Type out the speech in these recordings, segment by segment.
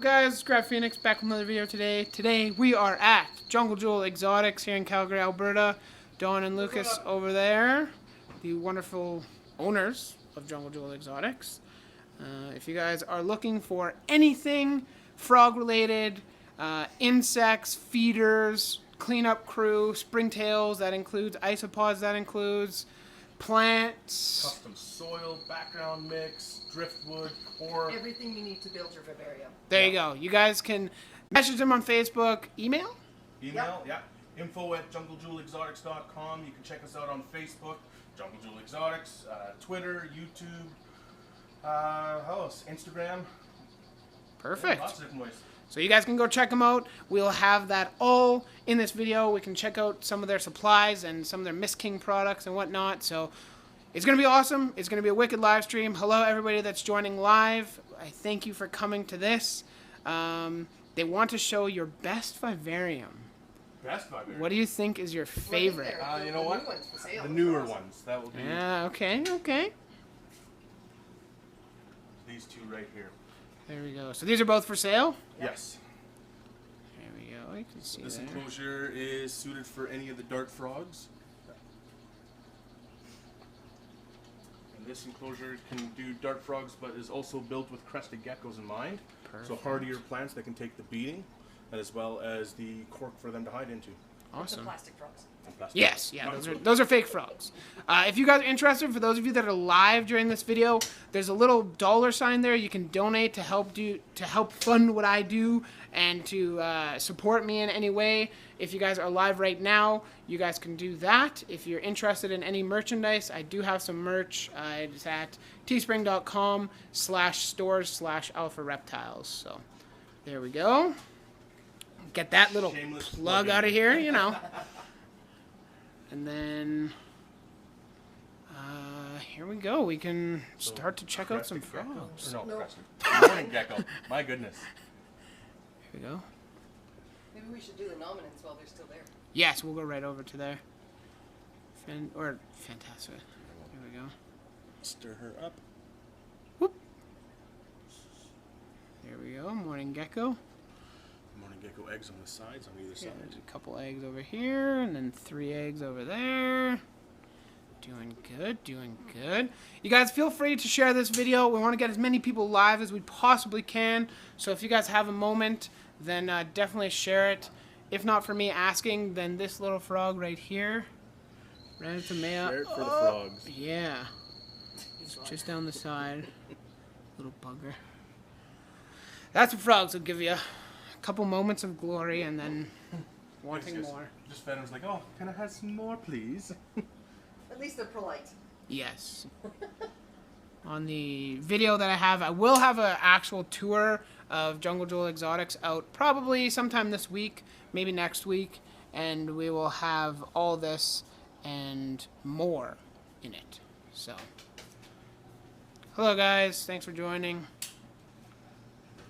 Guys, Grab Phoenix back with another video today. Today we are at Jungle Jewel Exotics here in Calgary, Alberta. Dawn and Lucas over there, the wonderful owners of Jungle Jewel Exotics. If you guys are looking for anything frog related, insects, feeders, cleanup crew, springtails, that includes isopods, that includes plants, custom soil, background mix, driftwood, core. Everything you need to build your vivarium. There you go. You guys can message them on Facebook. Email? Email, yeah. info@junglejewelexotics.com. You can check us out on Facebook, Jungle Jewel Exotics, Twitter, YouTube, how else? Instagram. Perfect. Yeah, lots of different ways. So you guys can go check them out. We'll have that all in this video. We can check out some of their supplies and some of their Miss King products and whatnot. So it's going to be awesome. It's going to be a wicked live stream. Hello, everybody that's joining live. I thank you for coming to this. They want to show your best vivarium. Best vivarium. What do you think is your favorite? You know what? The newer ones. That will be. Yeah, okay. These two right here. There we go. So these are both for sale? Yes. There we go. You can see This there. enclosure is suited for any of the dart frogs. And this enclosure can do dart frogs, but is also built with crested geckos in mind. Perfect. So hardier plants that can take the beating, as well as the cork for them to hide into. Awesome. Plastic frogs. Yes, yeah, those are fake frogs. If you guys are interested, for those of you that are live during this video, there's a little $sign there. You can donate to help fund what I do and to support me in any way. If you guys are live right now, you guys can do that. If you're interested in any merchandise, I do have some merch. It's at teespring.com/stores/alpha reptiles. So there we go. Get that little Shameless plug out of here, you know. And then, here we go. We can start to check out some frogs. No, No. crested. Morning gecko. My goodness. Here we go. Maybe we should do the nominants while they're still there. Yes, we'll go right over to there. Fantastic. Here we go. Stir her up. Whoop. There we go. Morning gecko. Morning gecko eggs on the sides on either Yeah, side. there's a couple eggs over here, and then 3 eggs over there. Doing good, doing good. You guys feel free to share this video. We want to get as many people live as we possibly can. So if you guys have a moment, then definitely share it. If not for me asking, then this little frog right here. Right at the mail. Share it for the frogs. Yeah. It's just down the side. Little bugger. That's what frogs will give you. Couple moments of glory and then wanting more. Just fed him, was like, oh, can I have some more, please? At least they're polite. Yes. On the video that I have, I will have an actual tour of Jungle Jewel Exotics out probably sometime this week, maybe next week, and we will have all this and more in it. So, hello guys, thanks for joining.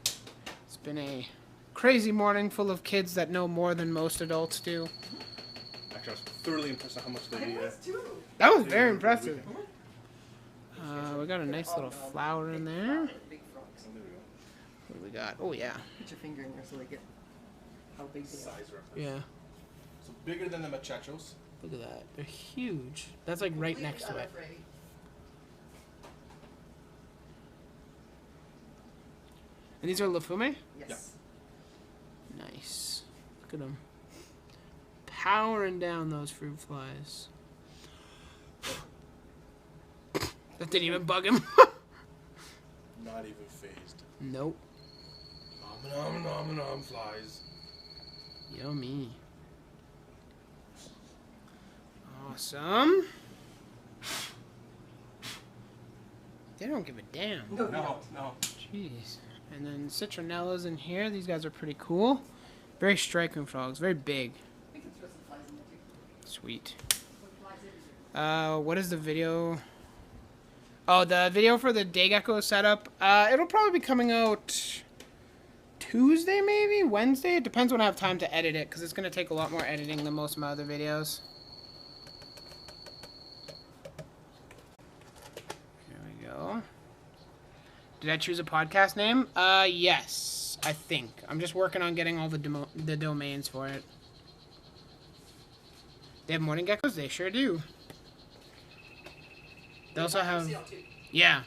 It's been a crazy morning full of kids that know more than most adults do. Actually, I was thoroughly impressed at how much they That was very impressive. We got a nice little flower in there. Big frogs. What do we got? Oh yeah. Put your finger in there so they get how big they are. size reference. Yeah. So bigger than the machachos. Look at that. They're huge. That's like right next to it. Unafraid. And these are Lafume? Yes. Nice. Look at them. Powering down those fruit flies. That didn't even bug him. Not even phased. Nope. Nom flies. Yummy. Awesome. They don't give a damn. No. Jeez. And then citronella's in here. These guys are pretty cool. Very striking frogs. Very big. We can throw some flies in there too. Sweet. Put flies everywhere. What is the video? Oh, the video for the day gecko setup. It'll probably be coming out Tuesday, maybe? Wednesday? It depends when I have time to edit it, because it's going to take a lot more editing than most of my other videos. Here we go. Did I choose a podcast name? Yes. I think. I'm just working on getting all the domains for it. They have morning geckos? They sure do. They also have... Yeah.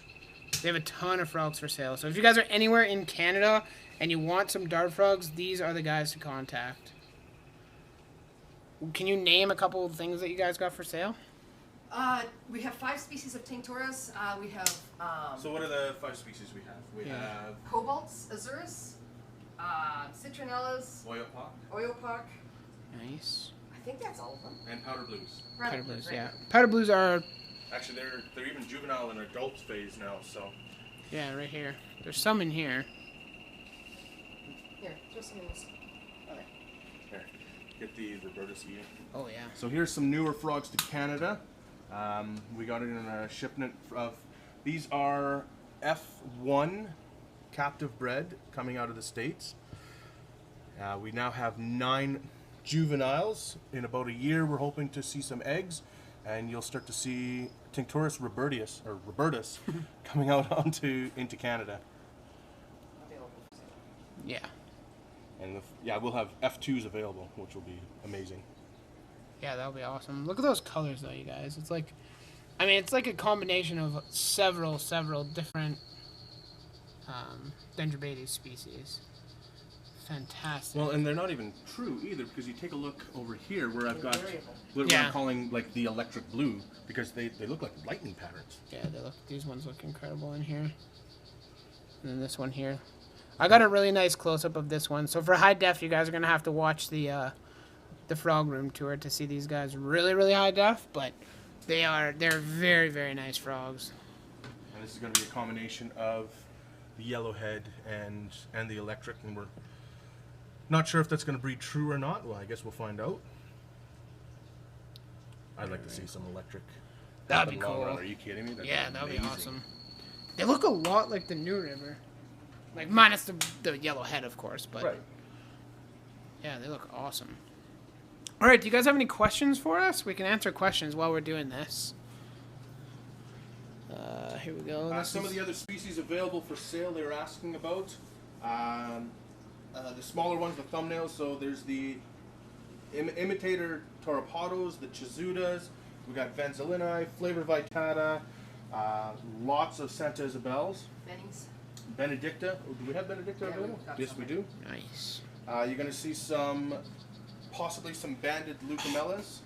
They have a ton of frogs for sale. So if you guys are anywhere in Canada and you want some dart frogs, these are the guys to contact. Can you name a couple of things that you guys got for sale? We have 5 species of Tinctorius. We have So what are the 5 species we have? We have cobalts, azurus, citronellas, oyopock. Nice. I think that's all of them. and powder blues. Powder blues, right. yeah. Powder blues are... Actually, they're even juvenile in adult phase now. So Yeah, right here. There's some in here. Here, throw some in this. Okay. here, get the Robertus ear. Oh, yeah. So here's some newer frogs to Canada. We got it in a shipment of, these are F1 captive bred coming out of the States. We now have 9 juveniles. In about a year, we're hoping to see some eggs, and you'll start to see Tinctorius Robertus coming out into Canada. Yeah. And yeah, we'll have F2s available, which will be amazing. Yeah, that'll be awesome. Look at those colors, though, you guys. It's like... I mean, it's like a combination of several different Dendrobates species. Fantastic. Well, and they're not even true either, because you take a look over here where I've got what Yeah. I'm calling like the electric blue, because they look like lightning patterns. Yeah, these ones look incredible in here. And then this one here. I got a really nice close-up of this one. So for high def, you guys are going to have to watch the frog room tour to see these guys really high def, but they're very, very nice frogs. And this is going to be a combination of the yellowhead and the electric, and we're not sure if that's going to breed true or not. Well, I guess we'll find out. I'd like to see some electric. That'd be in the long cool. run. Are you kidding me? Yeah, that'd be awesome. They look a lot like the New River. Like, minus the yellow head, of course, but... Right. Yeah, they look awesome. All right, do you guys have any questions for us? We can answer questions while we're doing this. Here we go. Some of the other species available for sale they were asking about. The smaller ones, the thumbnails. So there's the imitator tauropodos, the chisudas. We got Vanzolini, Flavor Vitata, lots of Santa Isabels. Bennings. Benedicta. Oh, do we have Benedicta Yeah, available? we've got Yes, some. we do. Nice. You're going to see possibly some banded leucomelas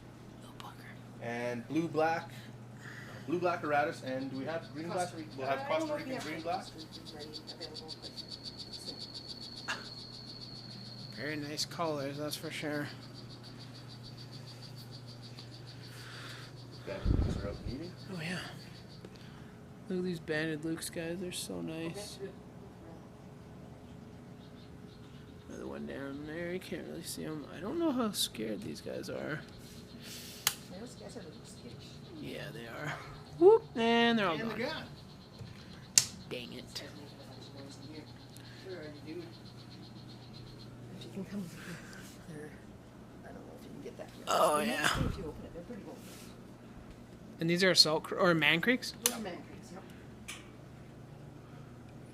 and blue-black Aratus, and do we have green-black? We'll have Costa Rican green-black. Very nice colors, that's for sure. Banded lukes are out and eating. Oh, yeah. Look at these banded lukes, guys. They're so nice. Another one down there. You can't really see them. I don't know how scared these guys are. Those guys are really skittish. Yeah, they are. Whoop, and they're all And gone. the guy. Dang it. Where are you, dude? If you can come there. I don't know if you can get that. Oh, You need to yeah. see if you open it. They're pretty old. And these are or man creeks? Those are man creeks, yep.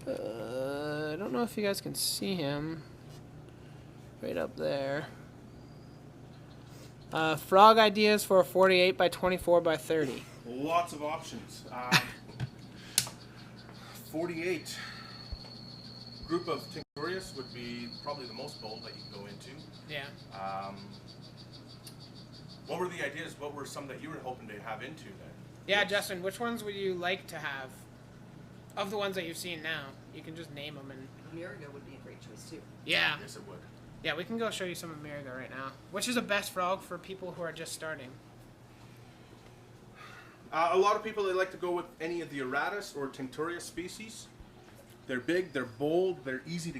I don't know if you guys can see him. Right up there. Frog ideas for a 48 by 24 by 30. Lots of options. 48. Group of Tinctorius would be probably the most bold that you can go into. Yeah. What were the ideas? What were some that you were hoping to have into then? Yeah, Justin, which ones would you like to have? Of the ones that you've seen now. You can just name them and... Amerigo would be a great choice, too. Yeah. Yes, it would. Yeah, we can go show you some Amerigo right now. Which is the best frog for people who are just starting? A lot of people, they like to go with any of the Aratus or Tinctorius species. They're big, they're bold, they're easy to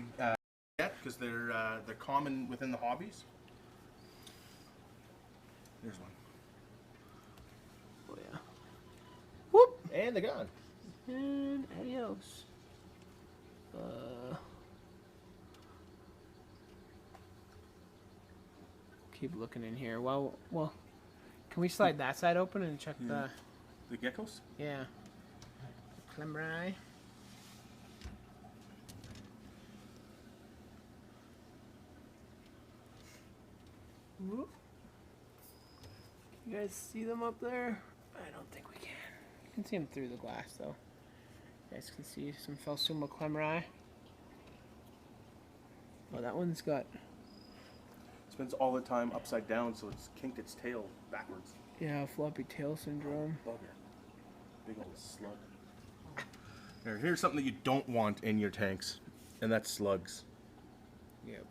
get because they're common within the hobbies. There's one. Oh, yeah. Whoop! And they're gone. And adios. Keep looking in here. Well, can we slide that side open and check the... The geckos? Yeah. Clembrai. Whoop. You guys see them up there? I don't think we can. You can see them through the glass, though. You guys can see some Phelsuma clemeri. Oh, that one's got... Spends all the time upside down, so it's kinked its tail backwards. Yeah, floppy tail syndrome. Bugger. Big old slug. Here's something that you don't want in your tanks, and that's slugs. Yep.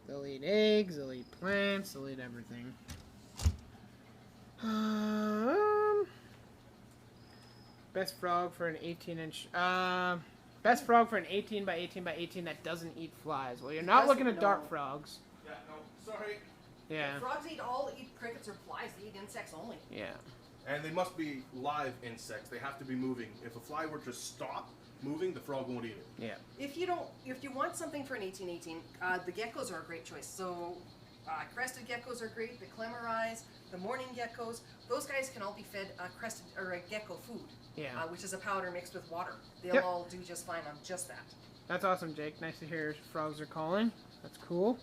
They'll eat eggs, they'll eat plants, they'll eat everything. Best frog for an 18-inch... best frog for an 18 by 18 by 18 that doesn't eat flies. Well, you're not looking at dart frogs. Yeah, no, sorry. Yeah. Frogs eat crickets or flies. They eat insects only. Yeah. And they must be live insects. They have to be moving. If a fly were to stop moving, the frog won't eat it. Yeah. If you want something for an 1818, the geckos are a great choice. So crested geckos are great. The clemeris, the morning geckos, those guys can all be fed crested or a gecko food. Yeah. Which is a powder mixed with water. They'll Yep. all do just fine on just that. That's awesome, Jake. Nice to hear frogs are calling. That's cool.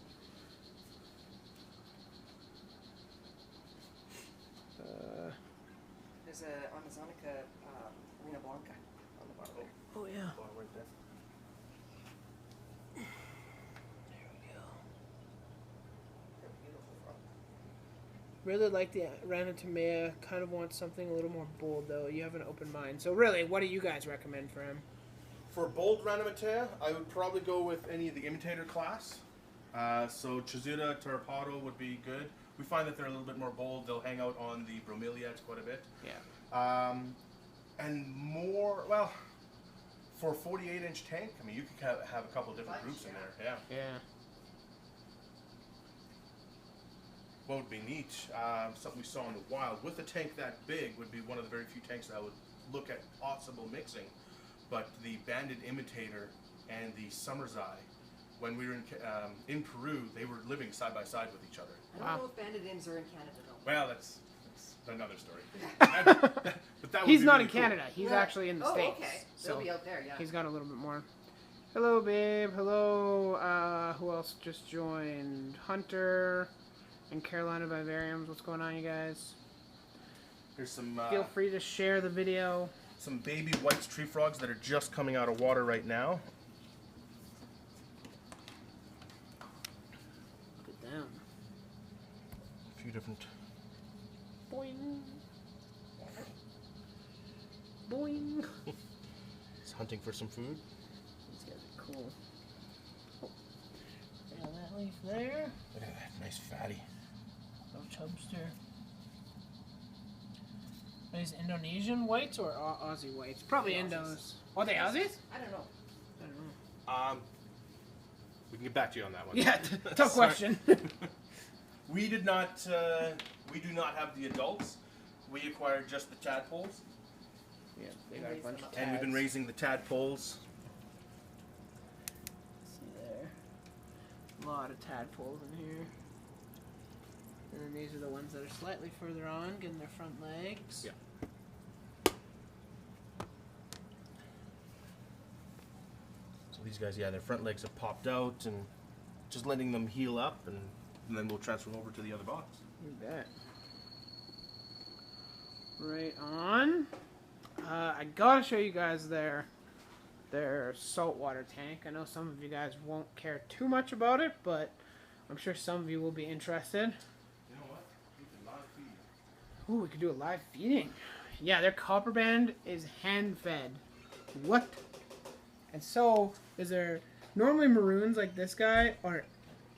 There's a Amazonica Rena Blanca on the bottom there. Oh, yeah. Oh, right there. There we go. They're beautiful frog. Really like the Ranatomea. Kind of want something a little more bold, though. You have an open mind. So, really, what do you guys recommend for him? For bold Ranomatea, I would probably go with any of the imitator class. So Chizuta, Terrapado would be good. We find that they're a little bit more bold. They'll hang out on the bromeliads quite a bit. Yeah. And more, well, for a 48-inch tank, I mean, you could have a couple different groups in there. Yeah. Yeah. What would be neat, something we saw in the wild, with a tank that big, would be one of the very few tanks that I would look at possible mixing. But the banded imitator and the summer's eye, when we were in Peru, they were living side by side with each other. I don't know if banded Ims are in Canada though. Well, that's another story. But that would He's be not really in cool. Canada. He's actually in the States. Okay. So They'll be out there, yeah. he's got a little bit more. Hello, babe. Hello. Who else just joined? Hunter and Carolina Vivariums. What's going on, you guys? Here's some Feel free to share the video. some baby white tree frogs that are just coming out of water right now. Look at them. A few different. Boing. Boing. He's hunting for some food. These guys are cool. Oh. Yeah, that leaf there. Look at that nice fatty. Little chubster. Are these Indonesian whites or Aussie whites? Probably Indos. Are they Aussies? I don't know. I don't know. We can get back to you on that one. Yeah, tough question. We do not have the adults. We acquired just the tadpoles, Yeah, they got a bunch of and we've been tads. raising the tadpoles. See there. A lot of tadpoles in here. And then these are the ones that are slightly further on, getting their front legs. Yeah. So these guys, yeah, their front legs have popped out, and just letting them heal up, and then we'll transfer them over to the other box. You bet. Right on. I gotta show you guys their saltwater tank. I know some of you guys won't care too much about it, but I'm sure some of you will be interested. You know what? We can live feed. Ooh, we could do a live feeding. Yeah, their copper band is hand fed. What? And so is there normally maroons like this guy are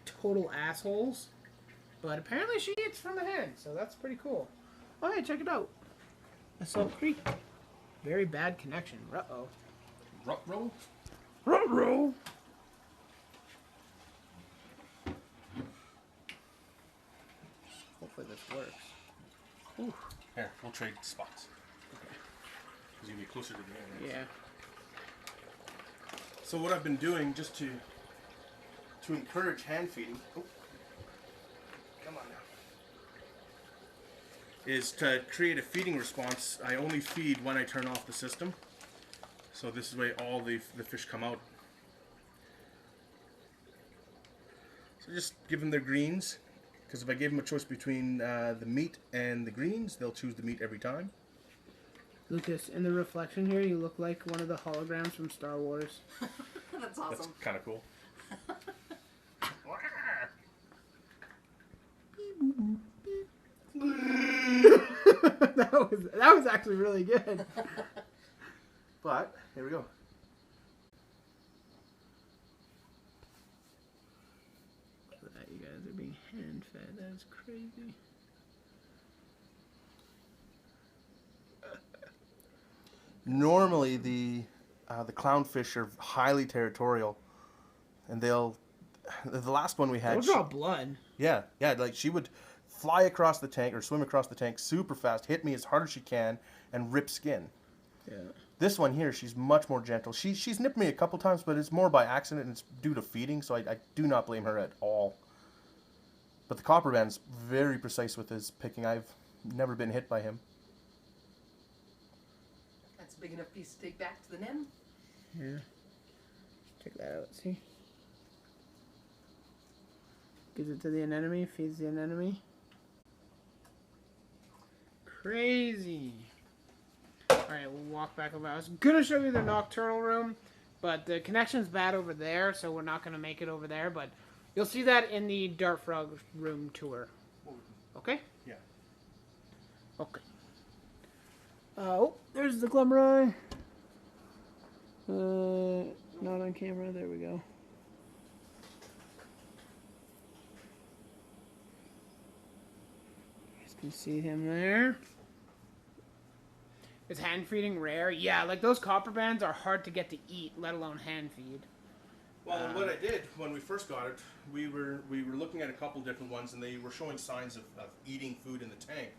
total assholes, but apparently she eats from the hand, so that's pretty cool. Oh hey, check it out. The Salt Creek. Very bad connection. Uh-oh. Ruh-roh? Ruh-roh. Hopefully this works. Ooh. Here, we'll trade spots. Okay. Because you'll be closer to the end. Yeah. So what I've been doing, just to encourage hand feeding, come on now, is to create a feeding response. I only feed when I turn off the system. So this is the way all the fish come out. So just give them their greens, Because if I gave them a choice between the meat and the greens, they'll choose the meat every time. Lucas, in the reflection here, you look like one of the holograms from Star Wars. That's That's awesome. kind of cool. that was actually really good. But, here we go. You guys are being hand fed. That's crazy. Normally, the clownfish are highly territorial, and they'll. The last one we had. They'll draw blood. Yeah, like she would fly across the tank or swim across the tank super fast, hit me as hard as she can, and rip skin. Yeah. This one here, she's much more gentle. She's nipped me a couple times, but it's more by accident and it's due to feeding, so I do not blame her at all. But the copper band's very precise with his picking. I've never been hit by him. That's a big enough piece to take back to the den. Yeah. Check that out. See? Gives it to the anemone, feeds the anemone. Crazy. Alright, we'll walk back over. I was gonna show you the nocturnal room, but the connection's bad over there, so we're not gonna make it over there, but you'll see that in the Dart Frog room tour. Okay? Yeah. Okay. Oh, there's the Glimmer. Not on camera. There we go. You guys can see him there. Is hand feeding rare? Yeah, like those copper bands are hard to get to eat, let alone hand feed. Well, what I did when we first got it, we were looking at a couple different ones, and they were showing signs of eating food in the tank,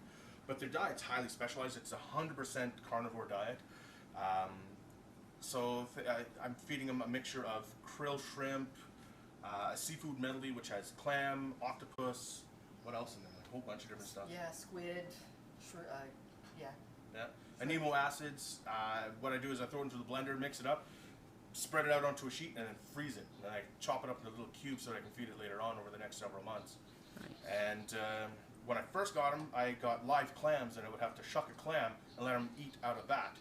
but their diet's highly specialized. It's 100% carnivore diet. I'm feeding them a mixture of krill shrimp, a seafood medley which has clam, octopus, what else in there? A whole bunch of different stuff. Yeah, squid, yeah. Yeah. Anemo acids. What I do is I throw it into the blender, mix it up, spread it out onto a sheet, and then freeze it. And I chop it up into little cubes so that I can feed it later on over the next several months. Nice. And when I first got them, I got live clams, and I would have to shuck a clam and let him eat out of that.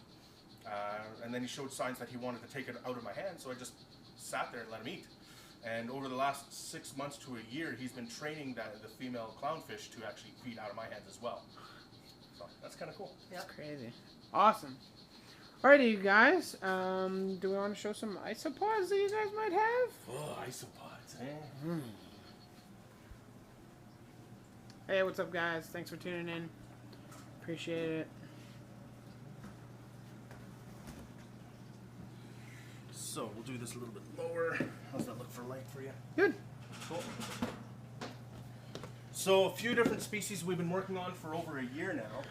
And then he showed signs that he wanted to take it out of my hand, so I just sat there and let him eat. And over the last 6 months to a year, he's been training the female clownfish to actually feed out of my hands as well. So that's kind of cool. That's crazy. Awesome. Alrighty, you guys. Do we want to show some isopods that you guys might have? Oh, isopods, eh? Hey, what's up, guys? Thanks for tuning in. Appreciate it. So we'll do this a little bit lower. How's that look for light for you? Good. Cool. So a few different species we've been working on for over a year now.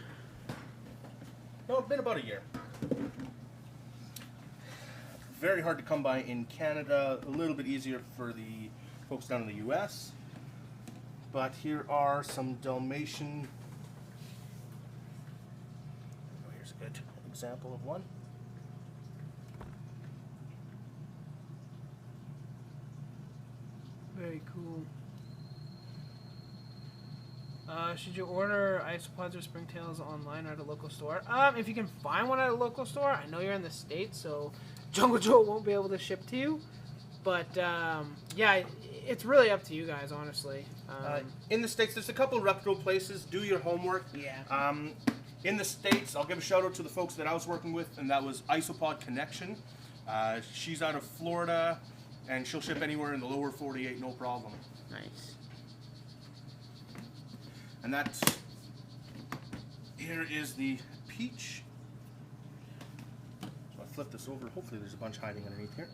No, it's been about a year. Very hard to come by in Canada, a little bit easier for the folks down in the US. But here are some Dalmatian. Oh, here's a good example of one. Very cool. Should you order isopods or springtails online or at a local store? If you can find one at a local store, I know you're in the States, so Jungle Joel won't be able to ship to you. But yeah, it's really up to you guys, honestly. In the States, there's a couple of reputable places. Do your homework. Yeah. In the States, I'll give a shout out to the folks that I was working with, and that was Isopod Connection. She's out of Florida, and she'll ship anywhere in the lower 48, no problem. Nice. And that here is the peach. So I flip this over. Hopefully there's a bunch hiding underneath here.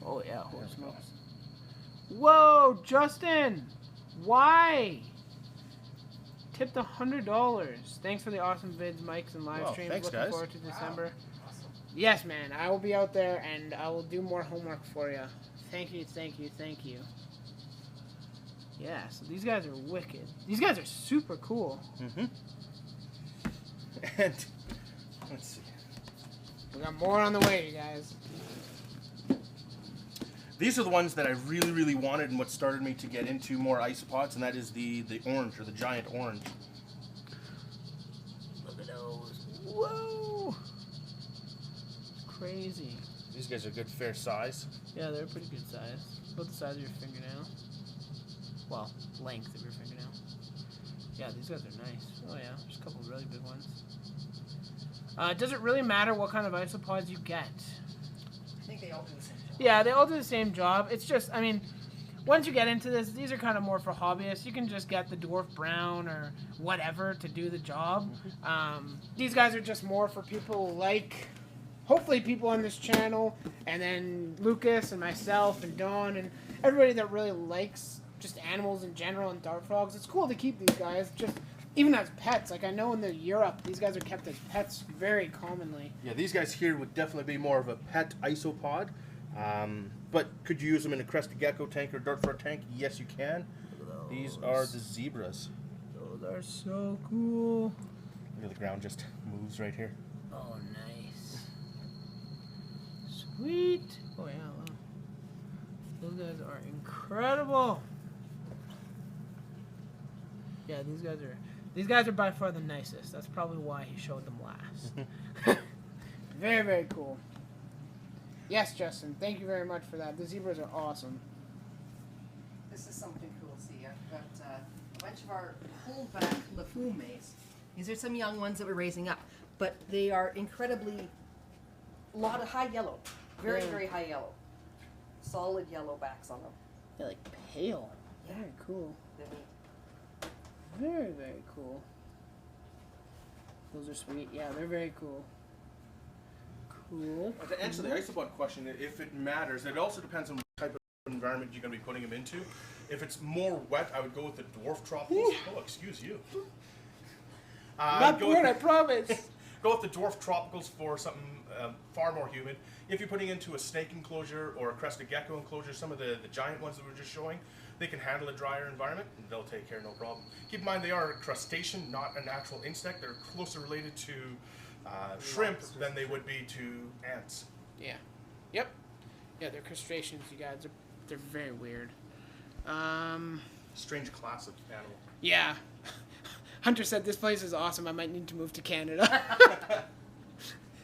Oh yeah, holy smokes. Whoa, Justin! Why? Tipped $100. Thanks for the awesome vids, mics, and live Wow, streams. thanks, Looking guys. forward to December. Awesome. Yes, man. I will be out there, and I will do more homework for you. Thank you, thank you, thank you. Yeah, so these guys are wicked. These guys are super cool. Mm-hmm. And let's see. We got more on the way, you guys. These are the ones that I really, really wanted and what started me to get into more isopods, and that is the orange, or the giant orange. Look at those. Whoa! Crazy. These guys are good, fair size. Yeah, they're pretty good size. About the size of your fingernail. Well, length of your fingernail. Yeah, these guys are nice. Oh yeah, there's a couple really big ones. Does it really matter what kind of isopods you get? I think they all do the same job. Yeah, they all do the same job. It's just, I mean, once you get into this, these are kind of more for hobbyists. You can just get the dwarf brown or whatever to do the job. These guys are just more for people like, hopefully people on this channel, and then Lucas and myself and Dawn and everybody that really likes just animals in general and dart frogs. It's cool to keep these guys just even as pets. Like I know in Europe, these guys are kept as pets very commonly. Yeah, these guys here would definitely be more of a pet isopod. But could you use them in a crested gecko tank or dart frog tank? Yes, you can. These are the zebras. Those are so cool. Look at the ground just moves right here. Oh, nice. Sweet. Oh yeah, wow. Those guys are incredible. Yeah, these guys are by far the nicest. That's probably why he showed them last. Very, very cool. Yes, Justin, thank you very much for that. The zebras are awesome. This is something cool to see. I've got a bunch of our pulled-back lafumes. These are some young ones that we're raising up, but they are incredibly, a lot of high yellow, very, Yeah. very high yellow, solid yellow backs on them. They're like pale. Very cool. They're neat. Very, very cool. Those are sweet. Yeah, they're very cool. Cool. To answer the isopod question, if it matters, it also depends on what type of environment you're going to be putting them into. If it's more wet, I would go with the dwarf tropicals. Oh, excuse you. Not bored, I promise. Go with the dwarf tropicals for something far more humid. If you're putting into a snake enclosure or a crested gecko enclosure, some of the giant ones that we were just showing, they can handle a drier environment and they'll take care, no problem. Keep in mind they are a crustacean, not an actual insect. They're closer related to shrimp than they would be to ants. Yeah. Yep. Yeah, they're crustaceans, you guys. They're very weird. Strange class of animal. Yeah. Hunter said this place is awesome. I might need to move to Canada.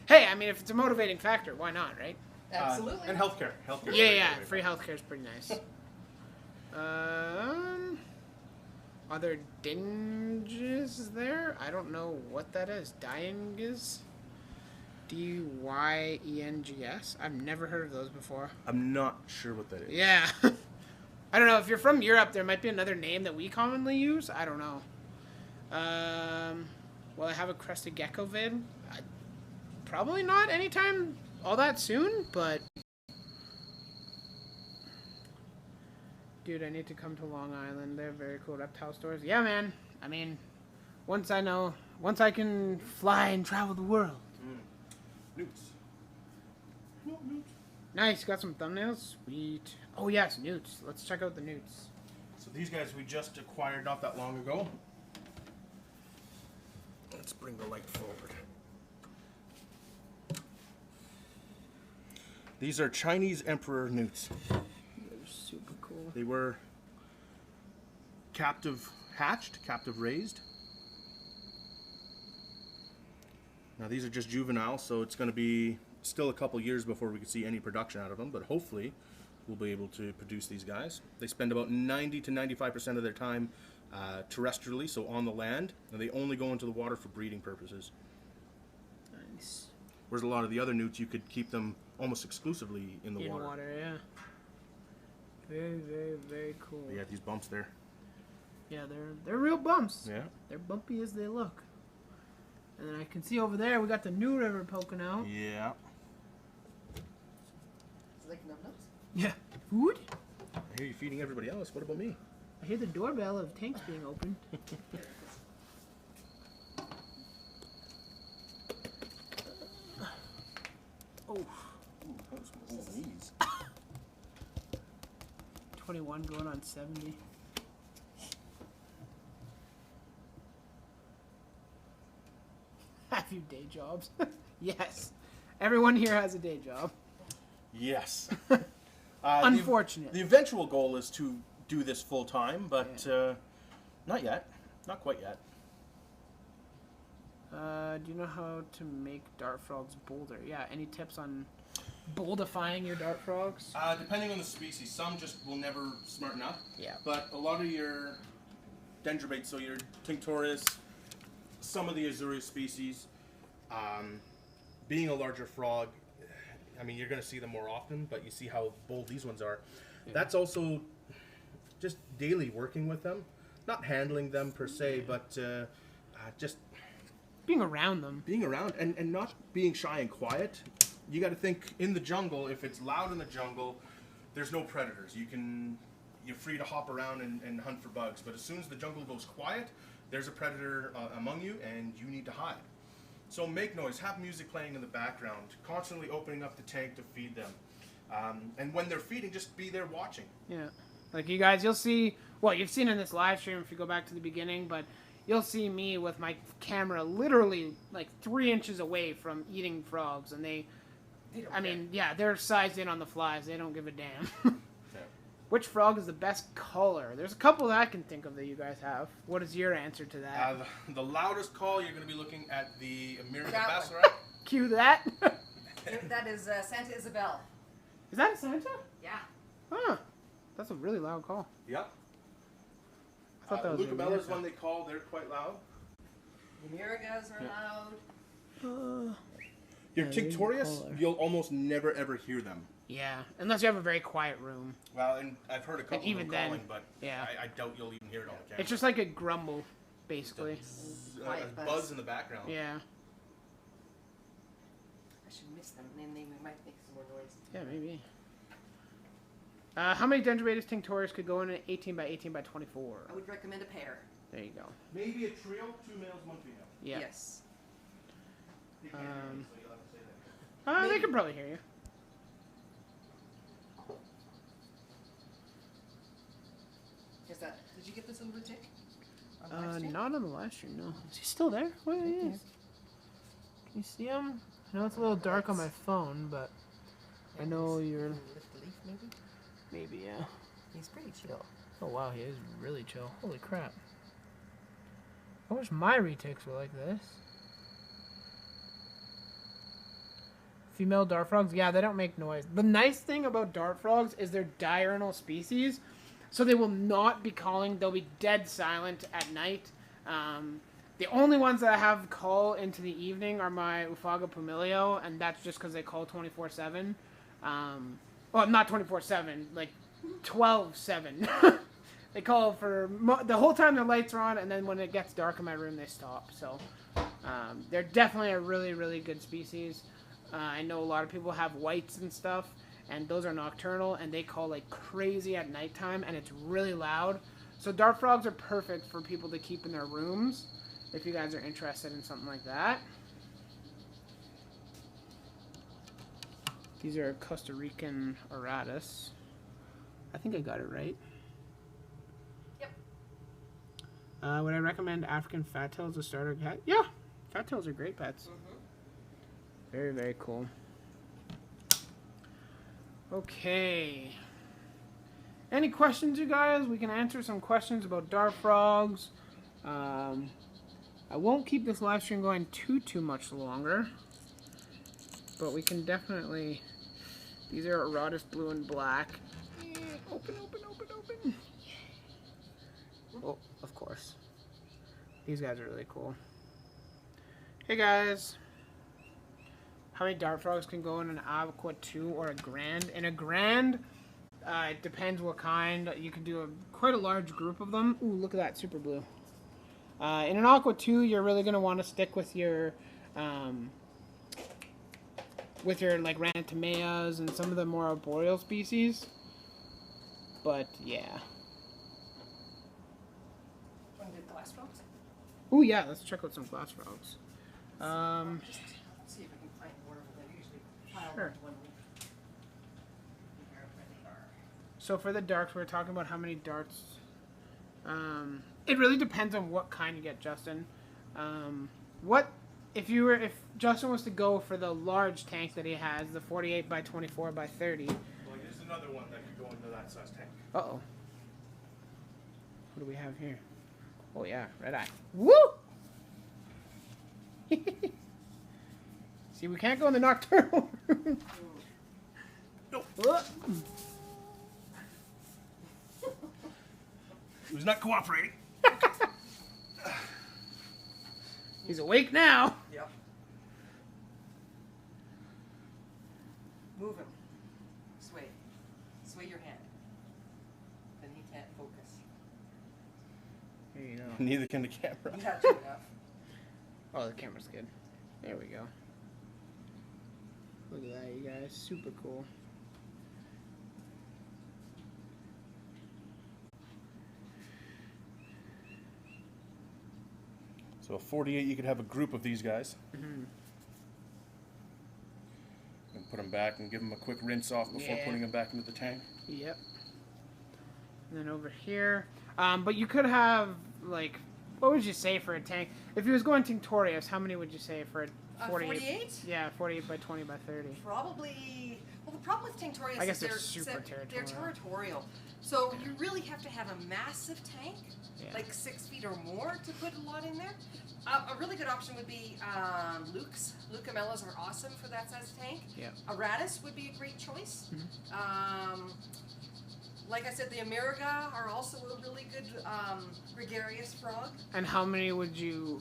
Hey, I mean, if it's a motivating factor, why not, right? Absolutely. And healthcare. Healthcare. Yeah. Free healthcare is pretty nice. Are there dinges there? I don't know what that is. Dyenges? D-Y-E-N-G-S? I've never heard of those before. I'm not sure what that is. Yeah. I don't know. If you're from Europe, there might be another name that we commonly use. I don't know. Will I have a crested gecko vid? Probably not anytime all that soon, but... Dude, I need to come to Long Island. They're very cool reptile stores. Yeah, man. I mean, once I can fly and travel the world. Newts. No, newts. Nice, got some thumbnails? Sweet. Oh, yes, newts. Let's check out the newts. So these guys we just acquired not that long ago. Let's bring the light forward. These are Chinese Emperor newts. They're super cool. They were captive hatched, captive raised. Now these are just juvenile, so it's going to be still a couple years before we can see any production out of them, but hopefully we'll be able to produce these guys. They spend about 90 to 95% of their time terrestrially, so on the land, and they only go into the water for breeding purposes. Nice. Whereas a lot of the other newts, you could keep them almost exclusively in the water. Yeah. Very, very, very cool. They have these bumps there. Yeah, they're real bumps. Yeah. They're bumpy as they look. And then I can see over there we got the New River poking out. Yeah. Is it like nub nubs? Yeah. Food? I hear you feeding everybody else. What about me? I hear the doorbell of tanks being opened. Oh. These. 21 going on 70. Have you day jobs? Yes. Everyone here has a day job. Yes. Unfortunate. The eventual goal is to do this full time, but not yet. Not quite yet. Do you know how to make dart frogs bolder? Yeah, any tips on boldifying your dart frogs? Depending on the species, some just will never smarten up. Yeah. But a lot of your dendrobates, so your tinctorius, some of the Azuria species, being a larger frog, I mean, you're going to see them more often, but you see how bold these ones are. Yeah. That's also just daily working with them. Not handling them per se, but just being around them. Being around and not being shy and quiet. You got to think in the jungle, if it's loud in the jungle, there's no predators. You're free to hop around and hunt for bugs. But as soon as the jungle goes quiet, there's a predator among you and you need to hide. So make noise, have music playing in the background, constantly opening up the tank to feed them. And when they're feeding, just be there watching. Yeah. Like you guys, you'll see, well, you've seen in this live stream if you go back to the beginning, but you'll see me with my camera literally like 3 inches away from eating frogs. And they're sized in on the flies. They don't give a damn. Yeah. Which frog is the best color? There's a couple that I can think of that you guys have. What is your answer to that? The loudest call, you're going to be looking at the American Bassaret. Cue that. That is Santa Isabel. Is that a Santa? Yeah. Huh. That's a really loud call. Yep. I thought that was Lucabella's one they call. They're quite loud. The Murigas are loud. Your Tinctorius, you'll almost never ever hear them. Yeah, unless you have a very quiet room. Well, and I've heard a couple of them calling, but yeah. I doubt you'll even hear it on the camera. It's just like a grumble, basically. A buzz in the background. Yeah. I should miss them, and then they might make some more noise. Yeah, maybe. How many Dendrobatus tinctorius could go in an 18 by 18 by 24? I would recommend a pair. There you go. Maybe a trio, 2 males, 1 female. Yeah. Yes. They can't hear me, so you'll have to say that. They can probably hear you. Is that? Did you get the silver tick? Not on the live stream, no. Is he still there? What is? Can you see him? I know it's a little dark on my phone, but I know you're. Lift the leaf, maybe. Maybe, yeah. He's pretty chill. Oh wow, he is really chill. Holy crap. I wish my retakes were like this. Female dart frogs, yeah, they don't make noise. The nice thing about dart frogs is they're diurnal species, so they will not be calling. They'll be dead silent at night. The only ones that I have call into the evening are my Ufaga pumilio, and that's just because they call 24/7. Well, not 24/7, like 12/7. They call for the whole time the lights are on, and then when it gets dark in my room, they stop. So they're definitely a really, really good species. I know a lot of people have whites and stuff, and those are nocturnal, and they call like crazy at nighttime, and it's really loud. So dart frogs are perfect for people to keep in their rooms, if you guys are interested in something like that. These are Costa Rican Auratus. I think I got it right. Yep. Would I recommend African fat tails as starter cat? Yeah, fat tails are great pets. Mm-hmm. Very, very cool. Okay. Any questions, you guys? We can answer some questions about dart frogs. I won't keep this live stream going too much longer, but we can definitely. These are Auratus blue and black. Open. Oh, of course. These guys are really cool. Hey guys. How many dart frogs can go in an Aqua 2 or a Grand? In a Grand, it depends what kind. You can do quite a large group of them. Ooh, look at that, super blue. In an Aqua 2, you're really going to want to stick with your like Ranitomeas and some of the more arboreal species. But yeah. Want to do glass frogs? Ooh, yeah, let's check out some glass frogs. Let's see if I can find more of them. They're usually piled Sure. into one leaf. Figure out where they are. So for the darts, we're talking about how many darts. It really depends on what kind you get, Justin. If Justin was to go for the large tank that he has, the 48 by 24 by 30. Well, I guess another one that could go into that size tank. Uh-oh. What do we have here? Oh, yeah. Red eye. Woo! See, we can't go in the nocturnal room. No. Whoa. Who's not cooperating? He's awake now. Yep. Move him. Sway. Sway your hand. Then he can't focus. Here you go. Neither can the camera. Yeah, true enough. Oh, the camera's good. There we go. Look at that, you guys. Super cool. So a 48, you could have a group of these guys. Mm-hmm. And put them back and give them a quick rinse off before Yeah. putting them back into the tank. Yep. And then over here, but you could have, like, what would you say for a tank? If he was going Tinctorius, how many would you say for a 48? Yeah, 48 by 20 by 30. Probably. Well, the problem with Tinctorius I guess is they're super territorial. They're territorial. So you really have to have a massive tank, Yeah. like 6 feet or more, to put a lot in there. A really good option would be Luke's. Lucamellas are awesome for that size tank. Yeah. A Radis would be a great choice. Mm-hmm. Like I said, the Ameriga are also a really good gregarious frog. And how many would you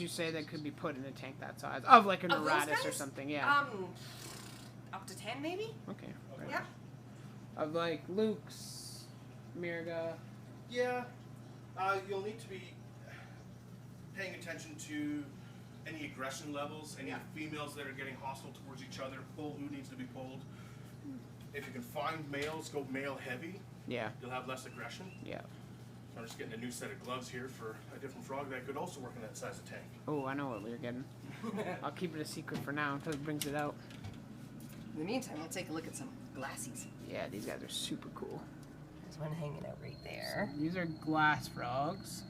say that could be put in a tank that size? Of like an Of those Aratus or guys? something, yeah. Up to 10 maybe? Okay. Right. Yeah. Of like Luke's, Mirga. Yeah. You'll need to be paying attention to any aggression levels, any Yeah. females that are getting hostile towards each other, pull who needs to be pulled. If you can find males, go male heavy. Yeah. You'll have less aggression. Yeah. I'm just getting a new set of gloves here for a different frog that could also work in that size of tank. Oh, I know what we're getting. I'll keep it a secret for now until it brings it out. In the meantime, we'll take a look at some glassies. Yeah, these guys are super cool. There's one hanging out right there. So these are glass frogs.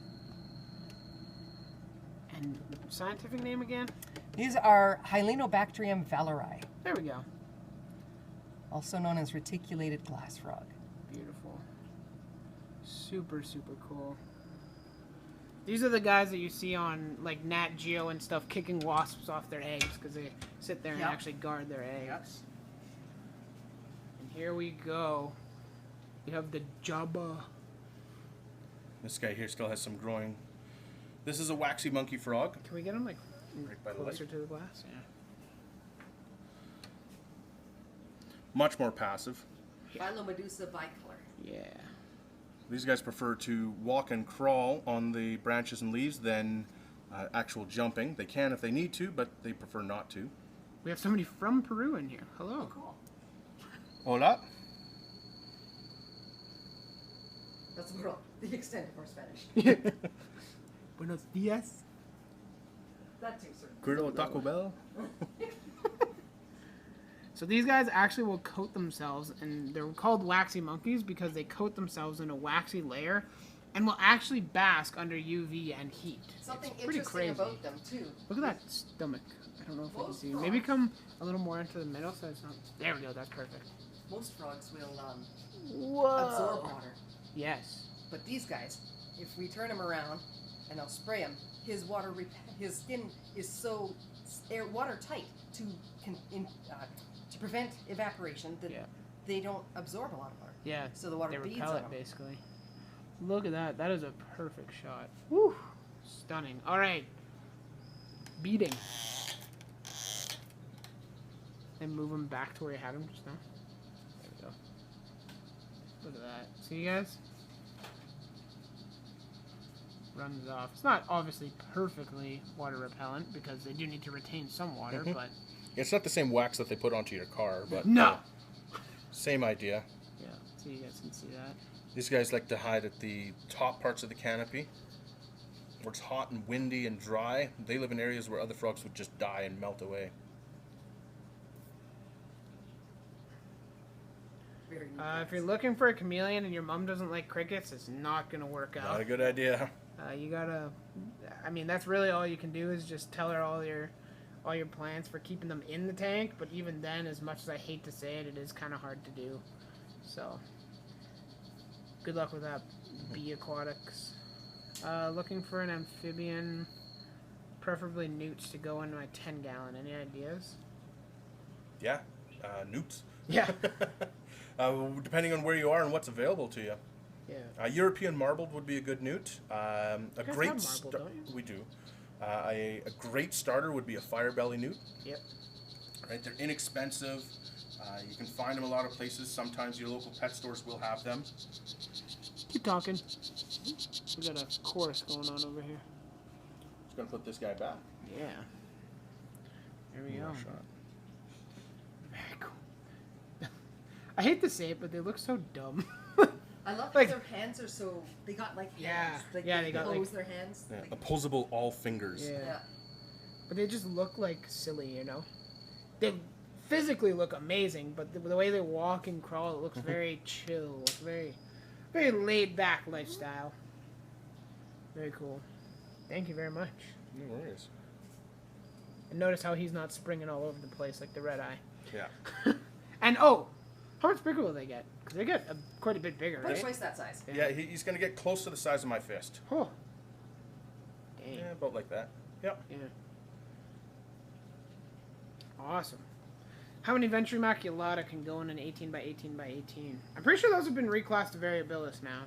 And the scientific name again? These are Hylenobacterium valerii, There we go. also known as reticulated glass frog. Beautiful. Super, super cool. These are the guys that you see on like Nat Geo and stuff kicking wasps off their eggs because they sit there and Yep. actually guard their eggs. Yep. And here we go. We have the Jabba. This guy here still has some growing. This is a waxy monkey frog. Can we get him like Right by the light. closer to the glass? Yeah. Much more passive. Phylomedusa bicolor. Yeah. These guys prefer to walk and crawl on the branches and leaves than actual jumping. They can if they need to, but they prefer not to. We have somebody from Peru in here. Hello. Cool. Hola. That's the extent of our Spanish. Buenos dias. That too, sir. Griddle Taco Bell. So these guys actually will coat themselves, and they're called waxy monkeys because they coat themselves in a waxy layer and will actually bask under UV and heat. Something It's pretty interesting crazy. about them too. Look at that stomach. I don't know if you can Most see. frogs- Maybe come a little more into the middle so it's not... There we go, that's perfect. Most frogs will Whoa! absorb water, Yes. but these guys, if we turn him around and I'll spray him, his skin is so watertight to prevent evaporation that Yeah. they don't absorb a lot of water. Yeah, So the water they beads repel on it them. basically. Look at that. That is a perfect shot. Woo! Stunning. All right. Beating. And move him back to where you had him just now. There we go. Look at that. See you guys? Runs off. It's not obviously perfectly water repellent because they do need to retain some water, but It's not the same wax that they put onto your car, but no. same idea. Yeah. So you guys can see that. These guys like to hide at the top parts of the canopy where it's hot and windy and dry. They live in areas where other frogs would just die and melt away. Very neat If you're guys. looking for a chameleon and your mom doesn't like crickets, it's not gonna work out. Not a good idea. You gotta. I mean, that's really all you can do is just tell her all your plans for keeping them in the tank. But even then, as much as I hate to say it, it is kind of hard to do. So, good luck with that, B Aquatics. Looking for an amphibian, preferably newts to go in my 10-gallon. Any ideas? Yeah, newts. Yeah. Depending on where you are and what's available to you. Yeah. European marbled would be a good newt. A You guys great have marbled, don't you? we do. A great starter would be a firebelly newt. Yep. Right, they're inexpensive. You can find them a lot of places. Sometimes your local pet stores will have them. Keep talking. We got a chorus going on over here. Just gonna put this guy back. Yeah. There we go. More shot. Very cool. I hate to say it, but they look so dumb. I love Like- how their hands are so, they got like Yeah. hands. Like Yeah, they they got, close like- their hands. Yeah, Like, opposable all fingers. Yeah. yeah. But they just look like silly, you know? They physically look amazing, but the way they walk and crawl, it looks very chill. Like very, very laid back lifestyle. Very cool. Thank you very much. No worries. And notice how he's not springing all over the place like the red eye. Yeah. And how much bigger will they get? Because they get quite a bit bigger, About right? twice that size. Yeah, he's gonna get close to the size of my fist. Oh. Dang. Yeah, about like that. Yep. Yeah. Awesome. How many Venturi maculata can go in an 18 by 18 by 18? I'm pretty sure those have been reclassed to variabilis now.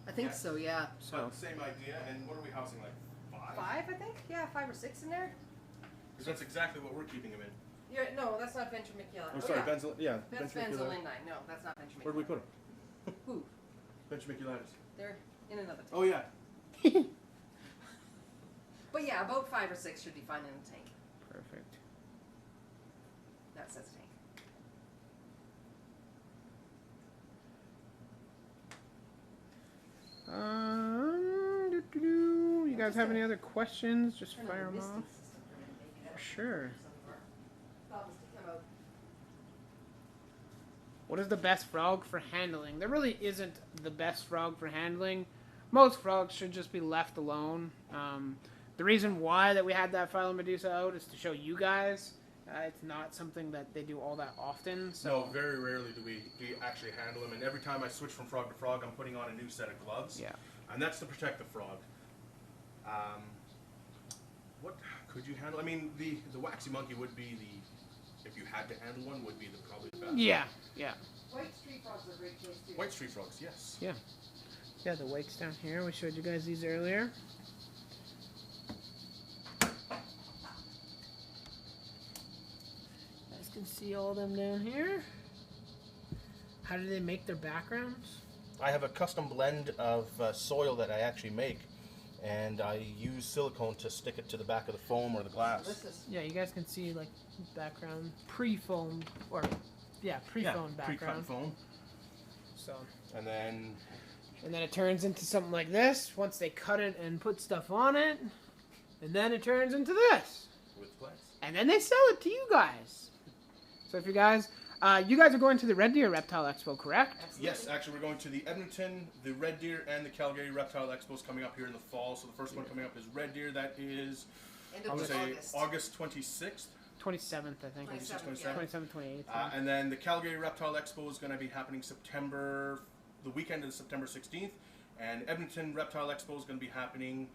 I think Yeah. so, yeah. So same idea. And what are we housing, like 5? 5, I think? Yeah, 5 or 6 in there. Because that's exactly what we're keeping him in. Yeah, no, that's not ventrimaculata. Oh, sorry, yeah. yeah. That's Ventrimaculata. Benzolinite. No, that's not ventrimaculata. Where do we put him? Who? Ventromiculatus. They're in another tank. Oh yeah. But yeah, about 5 or 6 should be fine in a tank. perfect. That says tank. You guys have any other questions? Just Turn on fire the them misting off. system for them, maybe that'll Sure. some of our problems to come out. What is the best frog for handling? There really isn't the best frog for handling. Most frogs should just be left alone. The reason why that we had that Phyllomedusa out is to show you guys. It's not something that they do all that often. So No, very rarely do we actually handle them. And every time I switch from frog to frog, I'm putting on a new set of gloves. yeah. And that's to protect the frog. What could you handle? I mean, the waxy monkey would be the, if you had to handle one, would be probably the best. Yeah, yeah. White street frogs are a great choice too. White street frogs, yes. Yeah. Yeah, the wakes down here. We showed you guys these earlier. You guys can see all of them down here. How do they make their backgrounds? I have a custom blend of soil that I actually make, and I use silicone to stick it to the back of the foam or the glass. Delicious. Yeah, you guys can see like background pre-foamed or pre-foamed pre-cut background. foam. So And then and then it turns into something like this once they cut it and put stuff on it. And then it turns into this. with glass. And then they sell it to you guys. So if you guys are going to the Red Deer Reptile Expo, correct? Absolutely. Yes, actually, we're going to the Edmonton, the Red Deer, and the Calgary Reptile Expos coming up here in the fall. So the first one coming up is Red Deer. That is, End I of would say, August. August 26th. 27th, I think. 27th, yeah. 27th, 28th. And then the Calgary Reptile Expo is going to be happening the weekend of September 16th. And Edmonton Reptile Expo is going to be happening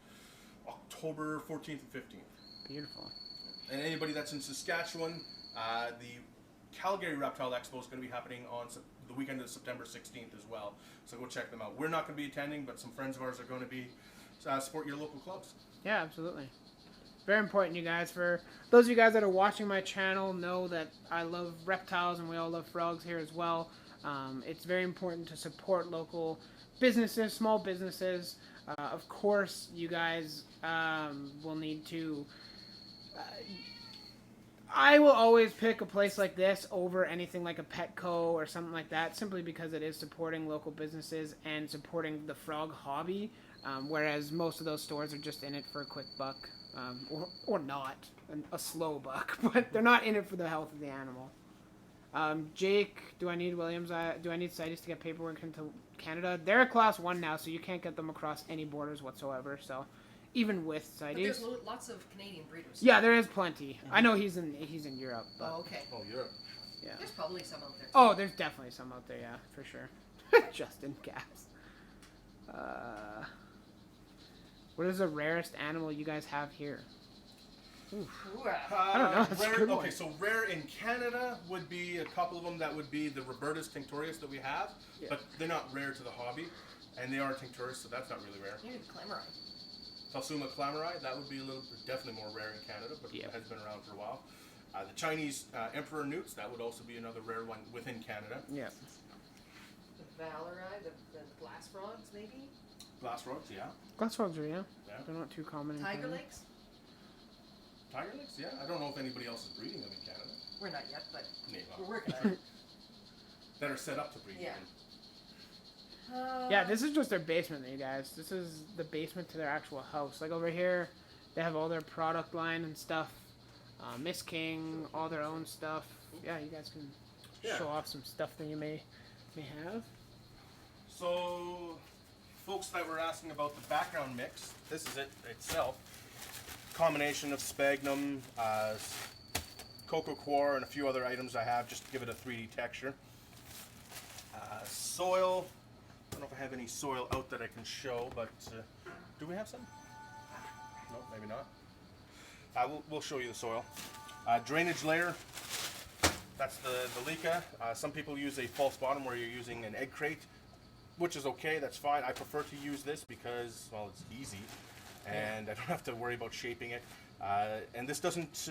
October 14th and 15th. Beautiful. And anybody that's in Saskatchewan, the Calgary Reptile Expo is going to be happening on the weekend of September 16th as well. So go check them out. We're not going to be attending, but some friends of ours are going to be support your local clubs. Yeah, absolutely. Very important, you guys. For those of you guys that are watching my channel, know that I love reptiles and we all love frogs here as well. It's very important to support local businesses, small businesses. Of course, you guys will need to... I will always pick a place like this over anything like a Petco or something like that, simply because it is supporting local businesses and supporting the frog hobby, whereas most of those stores are just in it for a quick buck, or not, a slow buck, but they're not in it for the health of the animal. Jake, do I need CITES to get paperwork into Canada? They're a class 1 now, so you can't get them across any borders whatsoever, so... Even with But CITES. there's lots of Canadian breeders. Yeah, there is plenty. I know he's in Europe. But Oh, okay. Oh, Europe. Yeah. There's probably some out there. Oh, there's definitely some out there, yeah, for sure. Just in caps. What is the rarest animal you guys have here? Ooh, I don't know. That's a Rare, good okay, one. so rare in Canada would be a couple of them that would be the Robertus tinctorius that we have, Yeah. but they're not rare to the hobby, and they are tinctorius, so that's not really rare. maybe the clamorai. Talsuma clamorai, that would be a little definitely more rare in Canada, but Yeah. it has been around for a while. The Chinese emperor newts, that would also be another rare one within Canada. Yeah. The valerai, the glass frogs, maybe. Glass frogs, yeah. Glass frogs are, yeah. Yeah. They're not too common in Tiger Canada. lakes. Tiger lilies, yeah. I don't know if anybody else is breeding them in Canada. We're not yet, but Maybe. we're working on it. That are set up to breed Yeah. them. Yeah, this is just their basement, you guys. This is the basement to their actual house. Like over here, they have all their product line and stuff. Miss King, all their own stuff. Yeah, you guys can Yeah. show off some stuff that you may have. So, folks that were asking about the background mix, this is it itself. Combination of sphagnum, cocoa coir, and a few other items I have just to give it a 3D texture. Soil, I don't know if I have any soil out that I can show, but do we have some? No, maybe not. We'll show you the soil. Drainage layer, that's the leca. Some people use a false bottom where you're using an egg crate, which is okay, that's fine. I prefer to use this because, well, it's easy and I don't have to worry about shaping it. And this doesn't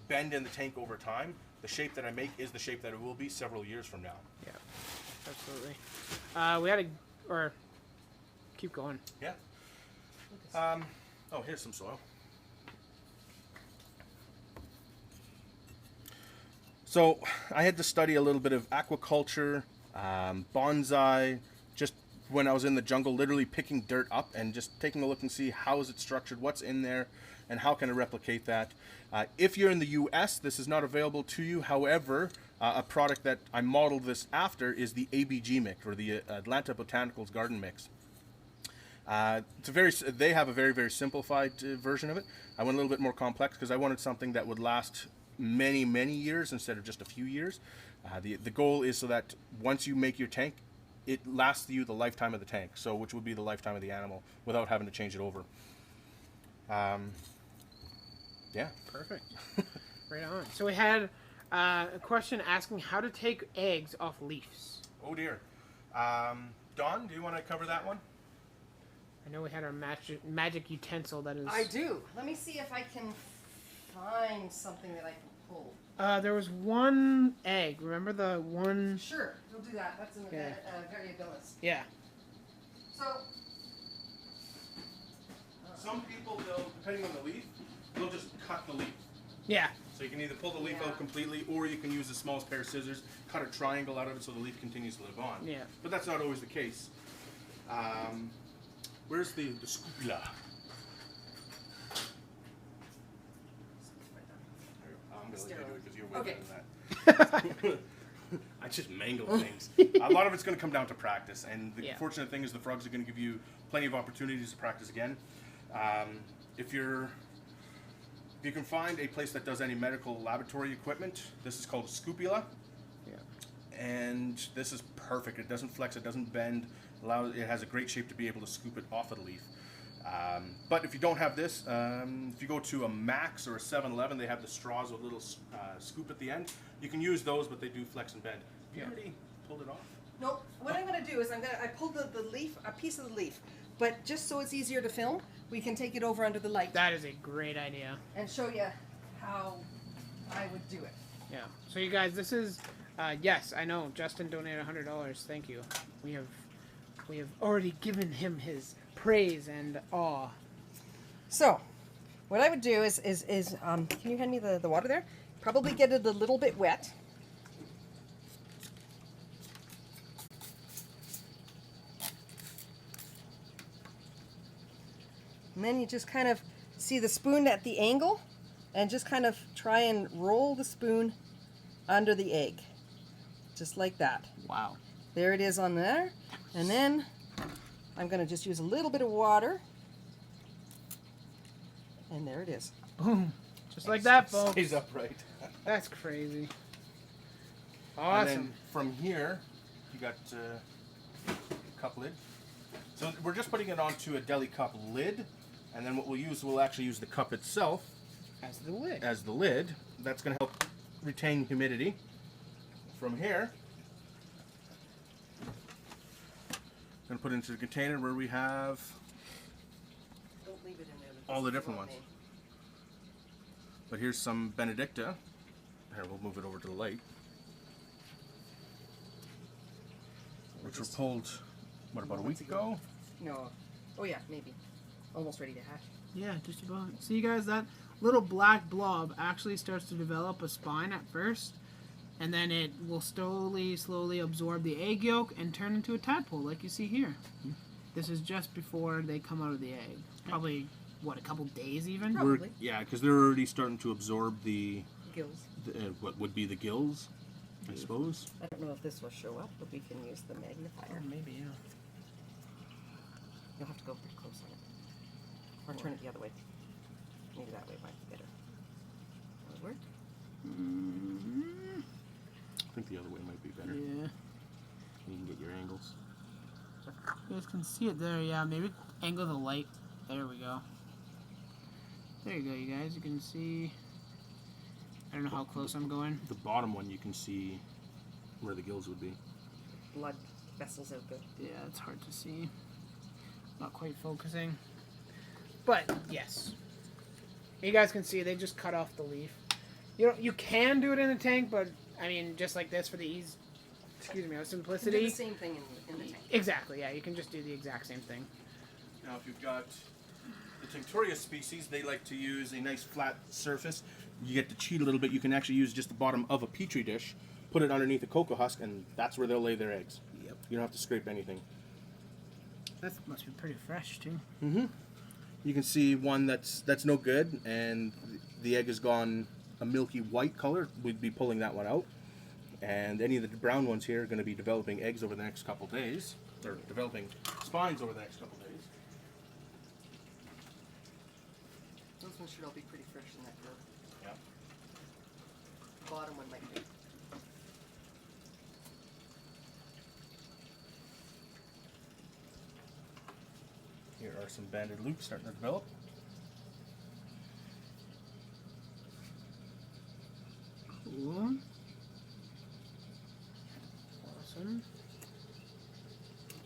bend in the tank over time. The shape that I make is the shape that it will be several years from now. Yeah, absolutely. We had or keep going. Yeah. Oh, here's some soil. So I had to study a little bit of aquaculture, bonsai, just when I was in the jungle, literally picking dirt up and just taking a look and see how is it structured, what's in there, and how can I replicate that. If you're in the US, this is not available to you. However, a product that I modeled this after is the ABG mix, or the Atlanta Botanicals Garden Mix. They have a very, very simplified version of it. I went a little bit more complex because I wanted something that would last many, many years instead of just a few years. The goal is so that once you make your tank, it lasts you the lifetime of the tank, so which would be the lifetime of the animal without having to change it over. Yeah. Perfect. Right on. So we had a question asking how to take eggs off leaves. Oh dear. Dawn, do you want to cover that one? I know we had our magic utensil that is. I do. Let me see if I can find something that I can pull. There was one egg. Remember the one? Sure, we'll do that. That's an Yeah. variabilis. Yeah. So, Some people, they'll, depending on the leaf, they'll just cut the leaf. Yeah. So you can either pull the leaf Yeah. out completely, or you can use the smallest pair of scissors, cut a triangle out of it so the leaf continues to live on. Yeah. But that's not always the case. Where's the scupula? I'm going to let you do it because you're way better than that. I just mangle things. A lot of it's going to come down to practice, and the Yeah. fortunate thing is the frogs are going to give you plenty of opportunities to practice again. If you can find a place that does any medical laboratory equipment, this is called a scupula, Yeah. and this is perfect. It doesn't flex, it doesn't bend. It has a great shape to be able to scoop it off of the leaf. But if you don't have this, if you go to a Max or a 7-Eleven, they have the straws with a little scoop at the end. You can use those, but they do flex and bend. Have you Yeah. already pulled it off? nope. What I'm going to do is I pulled the leaf, a piece of the leaf, but just so it's easier to film, we can take it over under the light That is a great idea. and show you how I would do it. Yeah. So you guys, this is yes, I know Justin donated $100. Thank you. We have already given him his praise and awe. So, what I would do is can you hand me the water there? Probably get it a little bit wet. And then you just kind of see the spoon at the angle and just kind of try and roll the spoon under the egg. Just like that. Wow. There it is on there. And then I'm going to just use a little bit of water. And there it is. Boom. Just like that, folks. Stays upright. That's crazy. Awesome. And then from here, you got cup lid. So we're just putting it onto a deli cup lid, and then what we'll actually use the cup itself As the lid. as the lid. That's going to help retain humidity. From here, going to put it into the container where we have Don't leave it in there. all the different ones. But here's some Benedicta. Here, we'll move it over to the light. Which were pulled, what, about a week ago? No. Oh yeah, maybe. Almost ready to hatch. Yeah, just about. See, guys, that little black blob actually starts to develop a spine at first, and then it will slowly absorb the egg yolk and turn into a tadpole, like you see here. This is just before they come out of the egg. Probably, what, a couple days even? Probably. Yeah, because they're already starting to absorb the Gills. what would be the gills, I suppose. I don't know if this will show up, but we can use the magnifier. Maybe, yeah. You'll have to go pretty close on it. Or turn it the other way. Maybe that way might be better. Will it work? I think the other way might be better. Yeah. You can get your angles. You guys can see it there, yeah. Maybe angle the light. There we go. There you go, you guys. You can see. I don't know how close I'm going. The bottom one, you can see where the gills would be. Blood vessels out there. Yeah, it's hard to see. Not quite focusing. But, yes. You guys can see they just cut off the leaf. You can do it in the tank, but, I mean, just like this for the ease, excuse me, of You can do simplicity. the same thing in the tank. Exactly, yeah. You can just do the exact same thing. Now, if you've got the Tinctorius species, they like to use a nice flat surface. You get to cheat a little bit. You can actually use just the bottom of a petri dish, put it underneath a cocoa husk, and that's where they'll lay their eggs. Yep. You don't have to scrape anything. That must be pretty fresh, too. Mm-hmm. You can see one that's no good, and the egg has gone a milky white color. We'd be pulling that one out. And any of the brown ones here are going to be developing eggs over the next couple days. They're developing spines over the next couple days. Those ones should all be pretty fresh in that curve. Yeah. The bottom one might be. Here are some banded loops starting to develop. Cool. Awesome.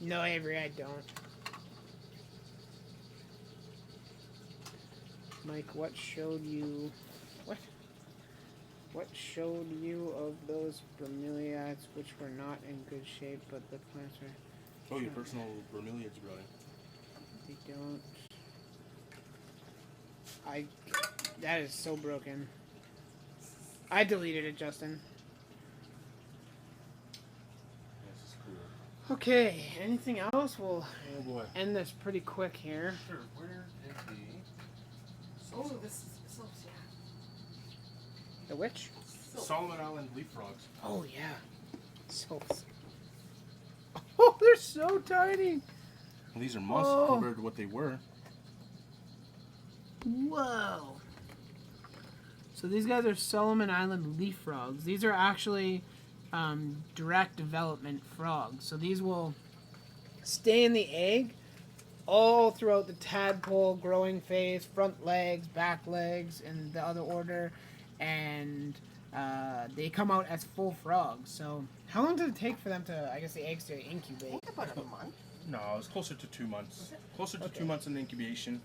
No, Avery, I don't. Mike, what showed you... What? What showed you of those bromeliads which were not in good shape, but the plants are... Oh, your personal bromeliads growing. They don't... That is so broken. I deleted it, Justin. This is cool. Okay, anything else? We'll Oh boy. end this pretty quick here. Sure. Where is the... Oh, this is so yeah. The witch? Solomon Island leaf frogs. Oh, yeah. So... Oh, they're so tiny! Well, these are moss Oh. compared to what they were. Whoa! So these guys are Solomon Island leaf frogs. These are actually direct development frogs. So these will stay in the egg all throughout the tadpole growing phase, front legs, back legs, in the other order, and they come out as full frogs. So how long did it take for them to, I guess, the eggs to incubate? About a month. No, it was closer to 2 months. Was it? Closer to Okay. 2 months in incubation,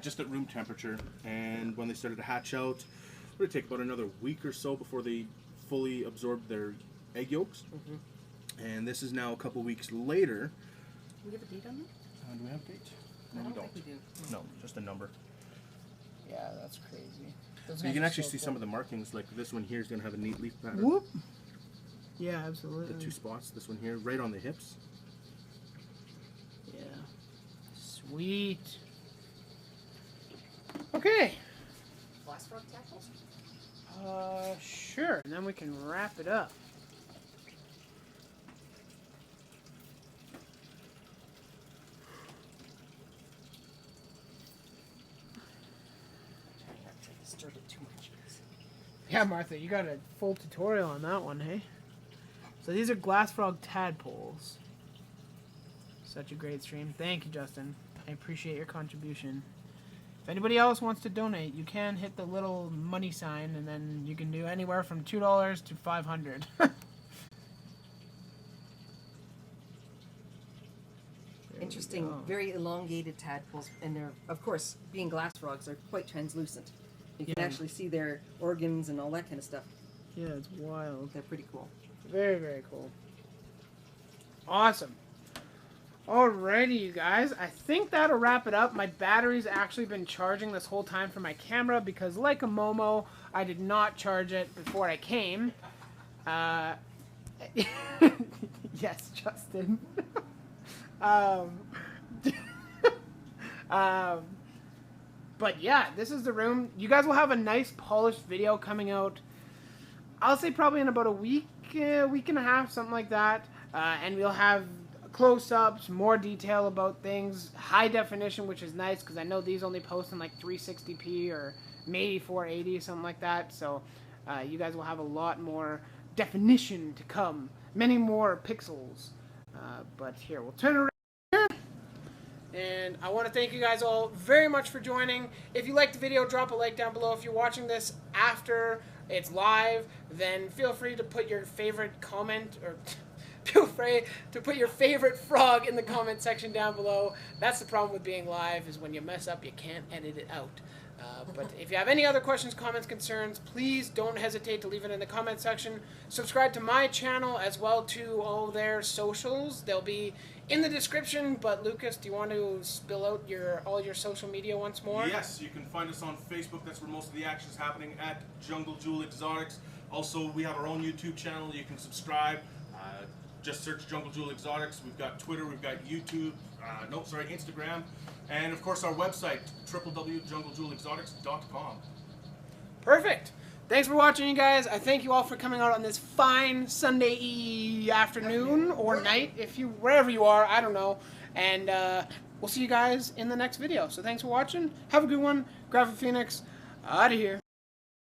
just at room temperature. And when they started to hatch out, it would take about another week or so before they fully absorbed their egg yolks. Mm-hmm. And this is now a couple weeks later. Do we have a date on that? Do we have a date? No, I we don't don't. think we do. No, just a number. Yeah, that's crazy. Those You guys can are actually so see cool. some of the markings, like this one here is going to have a neat leaf pattern. Whoop! Yeah, absolutely. The 2 spots, this one here, right on the hips. Yeah. Sweet. Okay. Last frog tackles? Sure. And then we can wrap it up. Try not to disturb it too much. Yeah, Martha, you got a full tutorial on that one, hey? So these are glass frog tadpoles. Such a great stream. Thank you, Justin. I appreciate your contribution. If anybody else wants to donate, you can hit the little money sign, and then you can do anywhere from $2 to $500. Interesting, very elongated tadpoles, and they're, of course, being glass frogs, they're quite translucent. You can actually see their organs and all that kind of stuff. Yeah, it's wild. They're pretty cool. Very, very cool. Awesome. Alrighty, you guys. I think that'll wrap it up. My battery's actually been charging this whole time for my camera because, like a Momo, I did not charge it before I came. Yes, Justin. But yeah, this is the room. You guys will have a nice polished video coming out, I'll say probably in about a week, week and a half, something like that. And we'll have close-ups, more detail about things, high definition, which is nice because I know these only post in like 360p or maybe 480, something like that. So you guys will have a lot more definition to come, many more pixels. But here, we'll turn it around. And I want to thank you guys all very much for joining. If you liked the video, drop a like down below. If you're watching this after it's live, then feel free to put your favorite comment, or feel free to put your favorite frog in the comment section down below. That's the problem with being live, is when you mess up, you can't edit it out. But if you have any other questions, comments, concerns, please don't hesitate to leave it in the comment section. Subscribe to my channel as well to all their socials. They'll be in the description. But Lucas, do you want to spill out all your social media once more? Yes, you can find us on Facebook. That's where most of the action is happening, at Jungle Jewel Exotics. Also, we have our own YouTube channel. You can subscribe. Just search Jungle Jewel Exotics. We've got Twitter, we've got YouTube, Instagram, and of course our website, www.junglejewelexotics.com. Perfect. Thanks for watching, you guys. I thank you all for coming out on this fine Sunday afternoon or night, wherever you are. I don't know. And we'll see you guys in the next video. So thanks for watching. Have a good one. Graphic Phoenix, out of here.